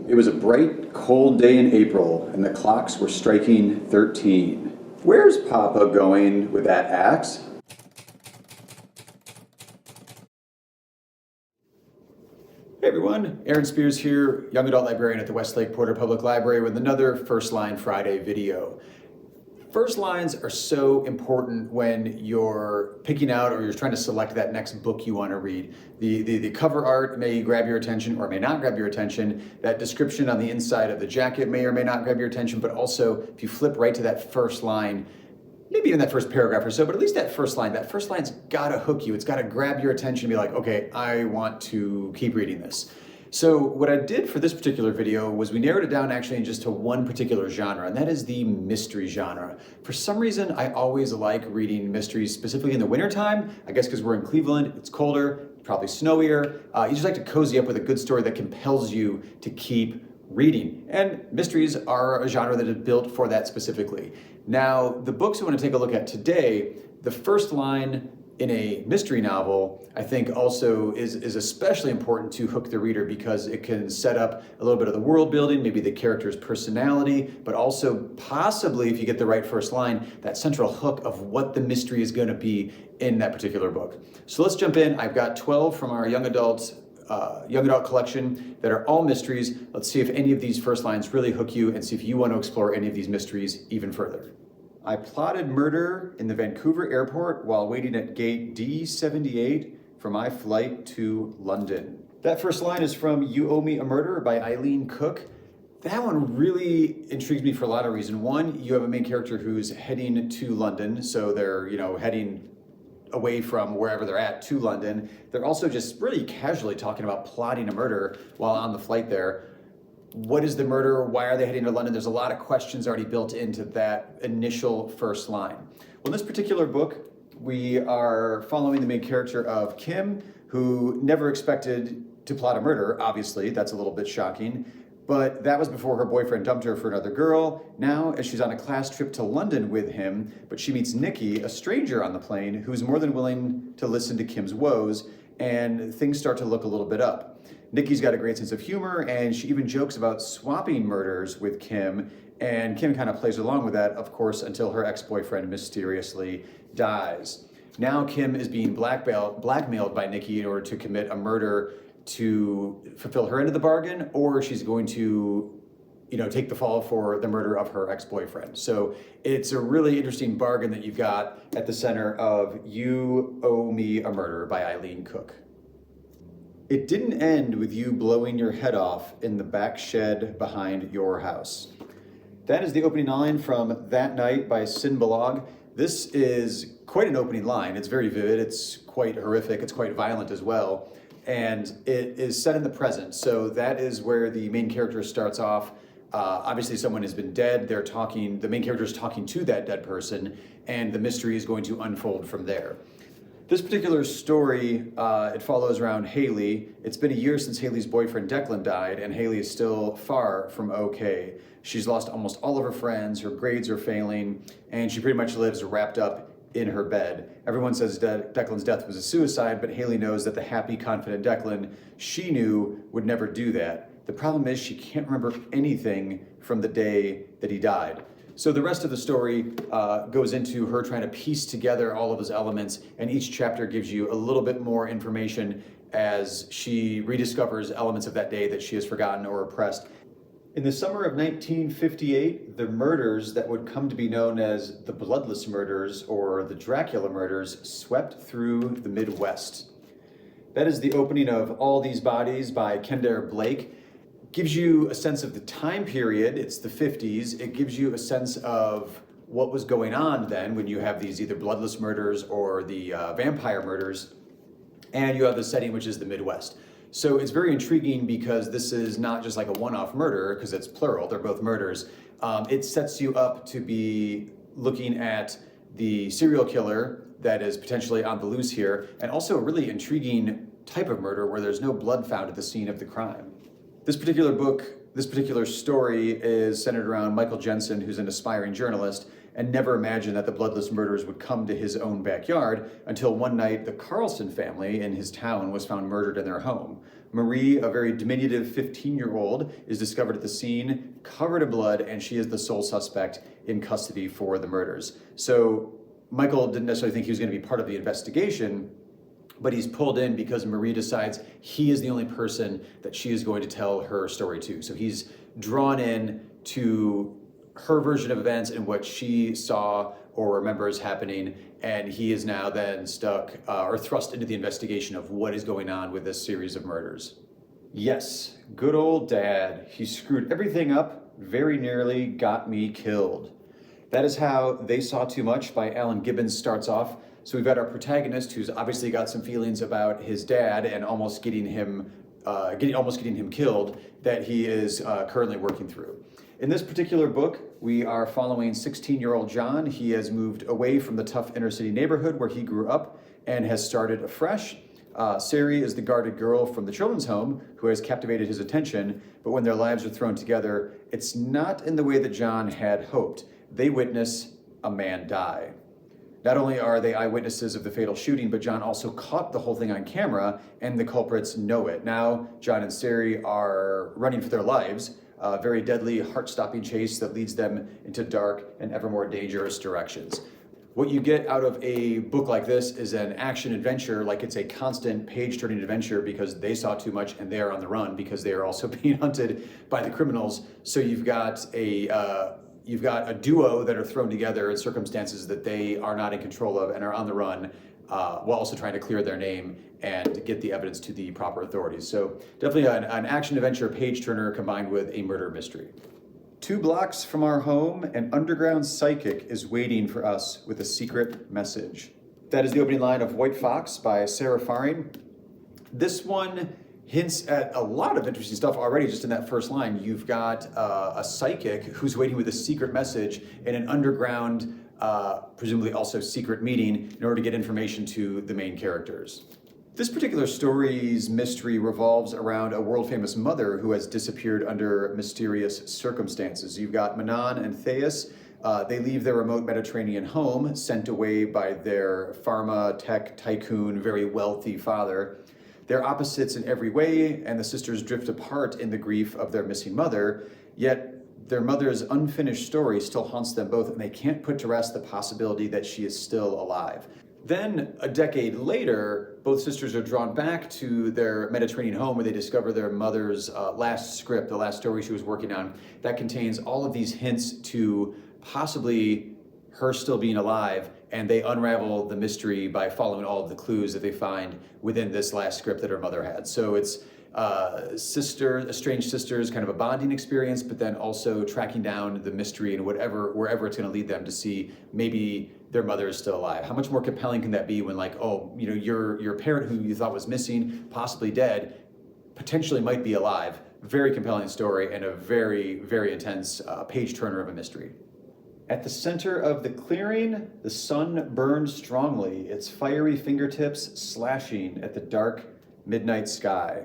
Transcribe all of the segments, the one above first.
It was a bright, cold day in April, and the clocks were striking 13. Where's Papa going with that axe? Hey everyone, Aaron Spears here, young adult librarian at the Westlake Porter Public Library with another First Line Friday video. First lines are so important when you're picking out or you're trying to select that next book you want to read. The cover art may grab your attention or may not grab your attention. That description on the inside of the jacket may or may not grab your attention, but also if you flip right to that first line, maybe even that first paragraph or so, but at least that first line's gotta hook you. It's gotta grab your attention and be like, okay, I want to keep reading this. So what I did for this particular video was we narrowed it down actually just to one particular genre, and that is the mystery genre. For some reason, I always like reading mysteries, specifically in the wintertime. I guess because we're in Cleveland, it's colder, probably snowier. You just like to cozy up with a good story that compels you to keep reading. And mysteries are a genre that is built for that specifically. Now, the books I want to take a look at today, the first line in a mystery novel, I think also is especially important to hook the reader because it can set up a little bit of the world building, maybe the character's personality, but also possibly, if you get the right first line, that central hook of what the mystery is going to be in that particular book. So let's jump in. I've got 12 from our young adult collection that are all mysteries. Let's see if any of these first lines really hook you and see if you want to explore any of these mysteries even further. I plotted murder in the Vancouver airport while waiting at gate D78 for my flight to London. That first line is from You Owe Me a Murder by Eileen Cook. That one really intrigues me for a lot of reasons. One, you have a main character who's heading to London, so they're, heading away from wherever they're at to London. They're also just really casually talking about plotting a murder while on the flight there. What is the murder? Why are they heading to London? There's a lot of questions already built into that initial first line. Well, in this particular book, we are following the main character of Kim, who never expected to plot a murder. Obviously, that's a little bit shocking. But that was before her boyfriend dumped her for another girl. Now, as she's on a class trip to London with him, but she meets Nikki, a stranger on the plane, who's more than willing to listen to Kim's woes, and things start to look a little bit up. Nikki's got a great sense of humor, and she even jokes about swapping murders with Kim, and Kim kind of plays along with that, of course, until her ex-boyfriend mysteriously dies. Now Kim is being blackmailed by Nikki in order to commit a murder to fulfill her end of the bargain, or she's going to, take the fall for the murder of her ex-boyfriend. So it's a really interesting bargain that you've got at the center of You Owe Me a Murder by Eileen Cook. It didn't end with you blowing your head off in the back shed behind your house. That is the opening line from That Night by Sin Balog. This is quite an opening line. It's very vivid, it's quite horrific, it's quite violent as well. And it is set in the present. So that is where the main character starts off. Obviously someone has been dead, the main character is talking to that dead person, and the mystery is going to unfold from there. This particular story, it follows around Haley. It's been a year since Haley's boyfriend Declan died, and Haley is still far from okay. She's lost almost all of her friends, her grades are failing, and she pretty much lives wrapped up in her bed. Everyone says Declan's death was a suicide, but Haley knows that the happy, confident Declan she knew would never do that. The problem is she can't remember anything from the day that he died. So the rest of the story goes into her trying to piece together all of those elements, and each chapter gives you a little bit more information as she rediscovers elements of that day that she has forgotten or repressed. In the summer of 1958, the murders that would come to be known as the Bloodless murders or the Dracula murders swept through the Midwest. That is the opening of All These Bodies by Kendare Blake. Gives you a sense of the time period. It's the 50s. It gives you a sense of what was going on then when you have these either bloodless murders or the vampire murders, and you have the setting, which is the Midwest. So it's very intriguing because this is not just like a one-off murder, because it's plural, they're both murders. It sets you up to be looking at the serial killer that is potentially on the loose here, and also a really intriguing type of murder where there's no blood found at the scene of the crime. This particular story is centered around Michael Jensen, who's an aspiring journalist, and never imagined that the Bloodless murders would come to his own backyard until one night the Carlson family in his town was found murdered in their home. Marie, a very diminutive 15-year-old, is discovered at the scene, covered in blood, and she is the sole suspect in custody for the murders. So Michael didn't necessarily think he was going to be part of the investigation, but he's pulled in because Marie decides he is the only person that she is going to tell her story to. So he's drawn in to her version of events and what she saw or remembers happening, and he is now then stuck or thrust into the investigation of what is going on with this series of murders. Yes, good old dad. He screwed everything up, very nearly got me killed. That is how They Saw Too Much by Alan Gibbons starts off. So we've got our protagonist who's obviously got some feelings about his dad and almost getting him killed that he is currently working through. In this particular book, we are following 16-year-old John. He has moved away from the tough inner city neighborhood where he grew up and has started afresh. Sari is the guarded girl from the children's home who has captivated his attention, but when their lives are thrown together, it's not in the way that John had hoped. They witness a man die. Not only are they eyewitnesses of the fatal shooting, but John also caught the whole thing on camera, and the culprits know it. Now, John and Sari are running for their lives, a very deadly, heart-stopping chase that leads them into dark and ever more dangerous directions. What you get out of a book like this is an action adventure, like it's a constant page-turning adventure because they saw too much and they are on the run because they are also being hunted by the criminals. So you've got a duo that are thrown together in circumstances that they are not in control of and are on the run, while also trying to clear their name and get the evidence to the proper authorities. So definitely an action adventure page turner combined with a murder mystery. 2 blocks from our home, an underground psychic is waiting for us with a secret message. That is the opening line of White Fox by Sarah Faring. This one hints at a lot of interesting stuff already just in that first line. You've got a psychic who's waiting with a secret message in an underground, presumably also secret meeting in order to get information to the main characters. This particular story's mystery revolves around a world-famous mother who has disappeared under mysterious circumstances. You've got Manon and Theus. They leave their remote Mediterranean home, sent away by their pharma tech tycoon, very wealthy father. They're opposites in every way, and the sisters drift apart in the grief of their missing mother, yet their mother's unfinished story still haunts them both, and they can't put to rest the possibility that she is still alive. Then, a decade later, both sisters are drawn back to their Mediterranean home where they discover their mother's last script, the last story she was working on, that contains all of these hints to possibly her still being alive, and they unravel the mystery by following all of the clues that they find within this last script that her mother had. So it's estranged sisters, kind of a bonding experience, but then also tracking down the mystery and wherever it's going to lead them to see maybe their mother is still alive. How much more compelling can that be when, like, oh, you know, your parent who you thought was missing, possibly dead, potentially might be alive. Very compelling story and a very, very intense page turner of a mystery. At the center of the clearing, the sun burns strongly, its fiery fingertips slashing at the dark midnight sky.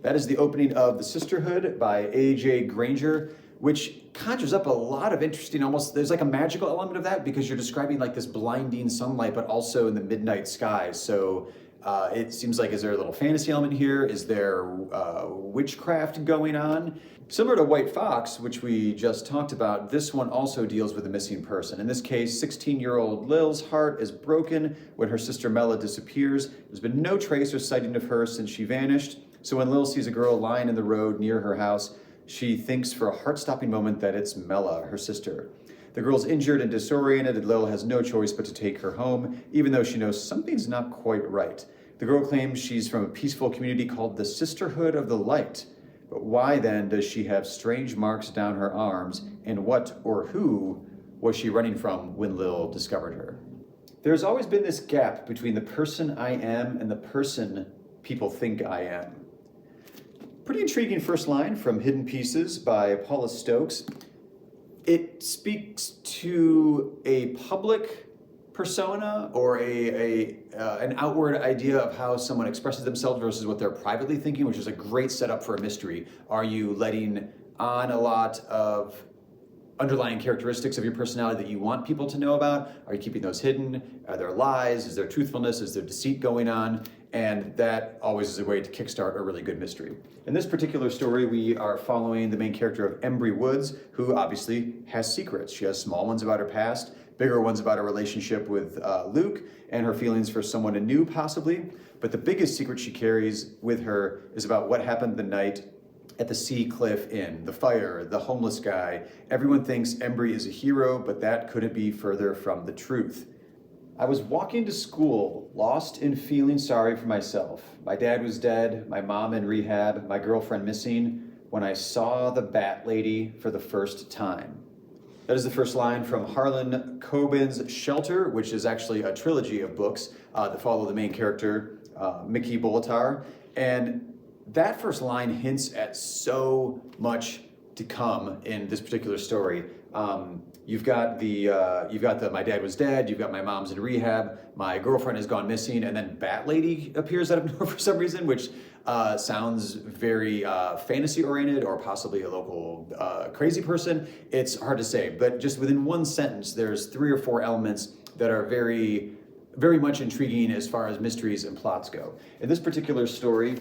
That is the opening of The Sisterhood by A.J. Granger, which conjures up a lot of interesting, there's like a magical element of that because you're describing like this blinding sunlight, but also in the midnight sky. So it seems like, is there a little fantasy element here? Is there witchcraft going on? Similar to White Fox, which we just talked about, this one also deals with a missing person. In this case, 16-year-old Lil's heart is broken when her sister Mela disappears. There's been no trace or sighting of her since she vanished. So when Lil sees a girl lying in the road near her house, she thinks for a heart-stopping moment that it's Mela, her sister. The girl's injured and disoriented, and Lil has no choice but to take her home, even though she knows something's not quite right. The girl claims she's from a peaceful community called the Sisterhood of the Light. But why then does she have strange marks down her arms, and what or who was she running from when Lil discovered her? There's always been this gap between the person I am and the person people think I am. Pretty intriguing first line from Hidden Pieces by Paula Stokes. It speaks to a public persona or an outward idea of how someone expresses themselves versus what they're privately thinking, which is a great setup for a mystery. Are you letting on a lot of underlying characteristics of your personality that you want people to know about? Are you keeping those hidden? Are there lies? Is there truthfulness? Is there deceit going on? and that always is a way to kickstart a really good mystery. In this particular story, we are following the main character of Embry Woods, who obviously has secrets. She has small ones about her past, bigger ones about her relationship with Luke, and her feelings for someone new, possibly. But the biggest secret she carries with her is about what happened the night at the Sea Cliff Inn, the fire, the homeless guy. Everyone thinks Embry is a hero, but that couldn't be further from the truth. I was walking to school, lost in feeling sorry for myself. My dad was dead, my mom in rehab, my girlfriend missing, when I saw the Bat Lady for the first time. That is the first line from Harlan Cobens' Shelter, which is actually a trilogy of books that follow the main character, Mickey Bolitar. And that first line hints at so much to come in this particular story. You've got the my dad was dead, you've got my mom's in rehab, my girlfriend has gone missing, and then Bat Lady appears out of nowhere for some reason, which sounds very fantasy oriented or possibly a local crazy person. It's hard to say, but just within one sentence, there's 3 or 4 elements that are very much intriguing as far as mysteries and plots go. In this particular story,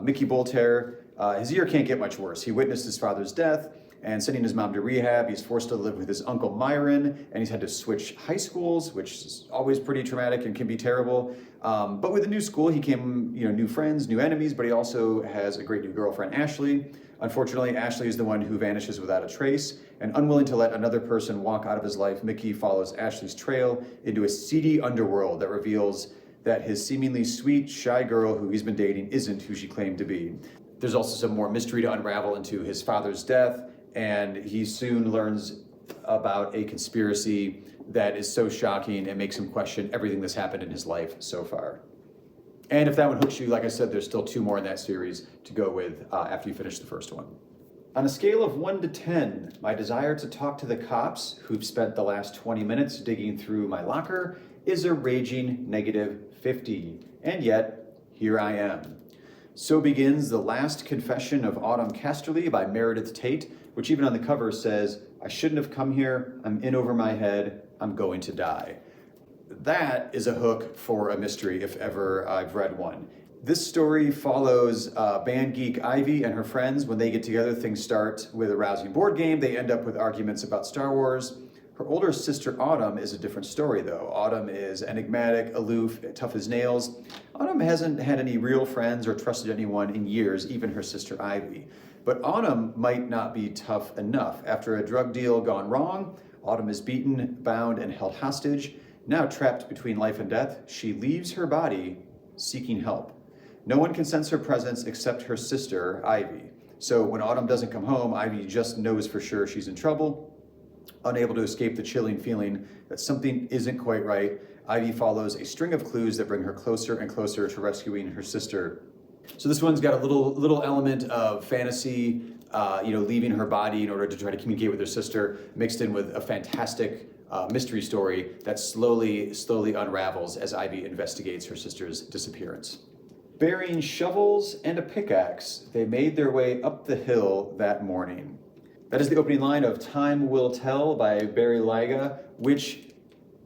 Mickey Bolter, his year can't get much worse. He witnessed his father's death and sending his mom to rehab. He's forced to live with his uncle Myron, and he's had to switch high schools, which is always pretty traumatic and can be terrible. But with a new school, he came, new friends, new enemies, but he also has a great new girlfriend, Ashley. Unfortunately, Ashley is the one who vanishes without a trace, and unwilling to let another person walk out of his life, Mickey follows Ashley's trail into a seedy underworld that reveals that his seemingly sweet, shy girl who he's been dating isn't who she claimed to be. There's also some more mystery to unravel into his father's death, and he soon learns about a conspiracy that is so shocking and makes him question everything that's happened in his life so far. And if that one hooks you, like I said, there's still 2 more in that series to go with after you finish the first one. On a scale of 1 to 10, my desire to talk to the cops who've spent the last 20 minutes digging through my locker is a raging -50. And yet, here I am. So begins the last confession of Autumn Casterly by Meredith Tate, which even on the cover says, "I shouldn't have come here, I'm in over my head, I'm going to die." That is a hook for a mystery if ever I've read one. This story follows band geek Ivy and her friends. When they get together, things start with a rousing board game. They end up with arguments about Star Wars. Her older sister Autumn is a different story though. Autumn is enigmatic, aloof, tough as nails. Autumn hasn't had any real friends or trusted anyone in years, even her sister Ivy. But Autumn might not be tough enough. After a drug deal gone wrong, Autumn is beaten, bound, and held hostage. Now trapped between life and death, she leaves her body seeking help. No one can sense her presence except her sister, Ivy. So when Autumn doesn't come home, Ivy just knows for sure she's in trouble. Unable to escape the chilling feeling that something isn't quite right, Ivy follows a string of clues that bring her closer and closer to rescuing her sister. So this one's got a little element of fantasy, leaving her body in order to try to communicate with her sister, mixed in with a fantastic mystery story that slowly unravels as Ivy investigates her sister's disappearance. Bearing shovels and a pickaxe, they made their way up the hill that morning. That is the opening line of Time Will Tell by Barry Lyga, which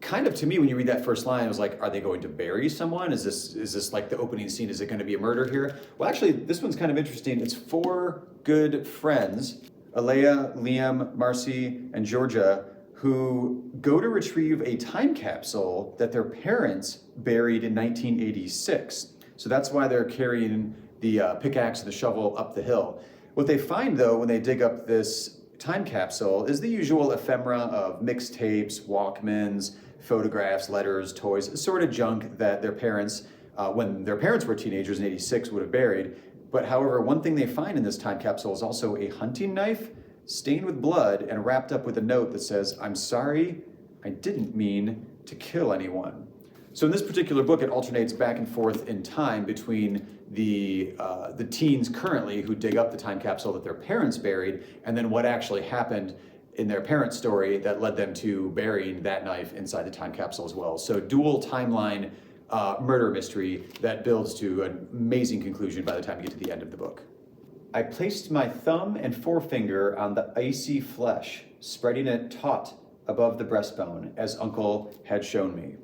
kind of, to me, when you read that first line, it was like, are they going to bury someone? Is this like the opening scene? Is it going to be a murder here? Well, actually, this one's kind of interesting. It's 4 good friends, Alea, Liam, Marcy, and Georgia, who go to retrieve a time capsule that their parents buried in 1986. So that's why they're carrying the pickaxe and the shovel up the hill. What they find, though, when they dig up this time capsule is the usual ephemera of mixtapes, Walkmans, photographs, letters, toys, sort of junk that their parents, when their parents were teenagers in 86, would have buried. But however, one thing they find in this time capsule is also a hunting knife stained with blood and wrapped up with a note that says, "I'm sorry, I didn't mean to kill anyone." So in this particular book, it alternates back and forth in time between the teens currently who dig up the time capsule that their parents buried, and then what actually happened in their parents' story that led them to burying that knife inside the time capsule as well. So dual timeline murder mystery that builds to an amazing conclusion by the time you get to the end of the book. I placed my thumb and forefinger on the icy flesh, spreading it taut above the breastbone, as Uncle had shown me.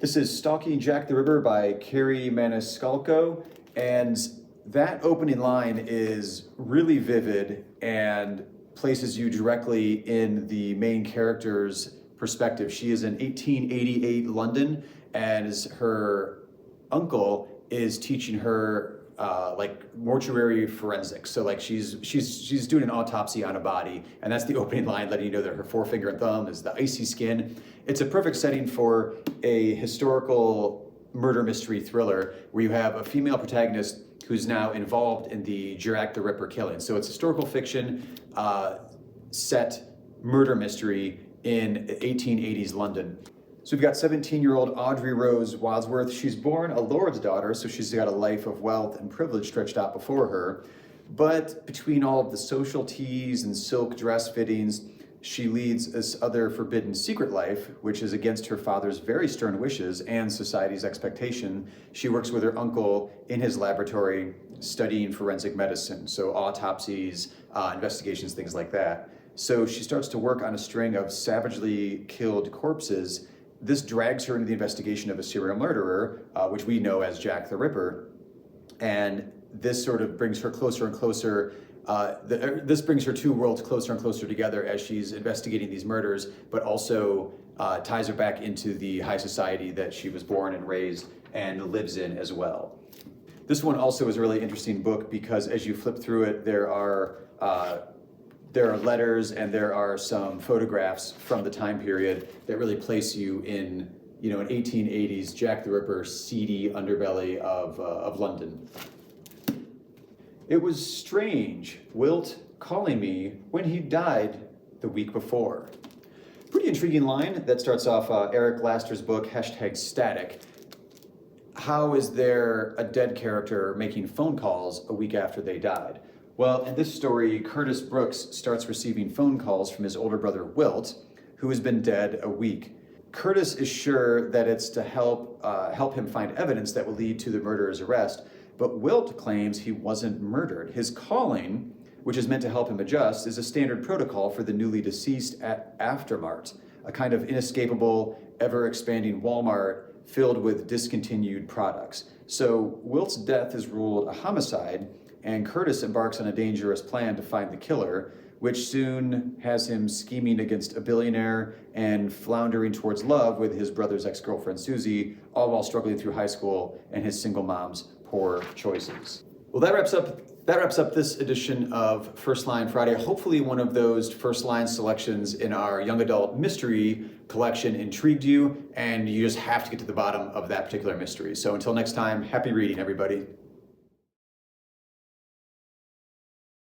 This is Stalking Jack the Ripper by Carrie Maniscalco, and that opening line is really vivid and places you directly in the main character's perspective. She is in 1888 London, as her uncle is teaching her like mortuary forensics. So like she's doing an autopsy on a body, and that's the opening line, letting you know that her forefinger and thumb is the icy skin. It's a perfect setting for a historical murder mystery thriller where you have a female protagonist who's now involved in the Jack the Ripper killing. So it's historical fiction set murder mystery in 1880s London. So we've got 17-year-old Audrey Rose Wadsworth. She's born a lord's daughter, so she's got a life of wealth and privilege stretched out before her. But between all of the social teas and silk dress fittings, she leads this other forbidden secret life, which is against her father's very stern wishes and society's expectation. She works with her uncle in his laboratory studying forensic medicine, so autopsies, investigations, things like that. So she starts to work on a string of savagely killed corpses. This drags her into the investigation of a serial murderer, which we know as Jack the Ripper. And this sort of brings her closer and closer. This brings her two worlds closer and closer together as she's investigating these murders, but also ties her back into the high society that she was born and raised and lives in as well. This one also is a really interesting book because as you flip through it, there are letters and there are some photographs from the time period that really place you in, an 1880s Jack the Ripper seedy underbelly of London. It was strange, Wilt calling me when he died the week before. Pretty intriguing line that starts off Eric Laster's book, #Static. How is there a dead character making phone calls a week after they died? Well, in this story, Curtis Brooks starts receiving phone calls from his older brother, Wilt, who has been dead a week. Curtis is sure that it's to help him find evidence that will lead to the murderer's arrest, but Wilt claims he wasn't murdered. His calling, which is meant to help him adjust, is a standard protocol for the newly deceased at Aftermart, a kind of inescapable, ever-expanding Walmart filled with discontinued products. So Wilt's death is ruled a homicide, and Curtis embarks on a dangerous plan to find the killer, which soon has him scheming against a billionaire and floundering towards love with his brother's ex-girlfriend Susie, all while struggling through high school and his single mom's poor choices. Well, that wraps up this edition of First Line Friday. Hopefully one of those first line selections in our young adult mystery collection intrigued you, and you just have to get to the bottom of that particular mystery. So until next time, happy reading, everybody.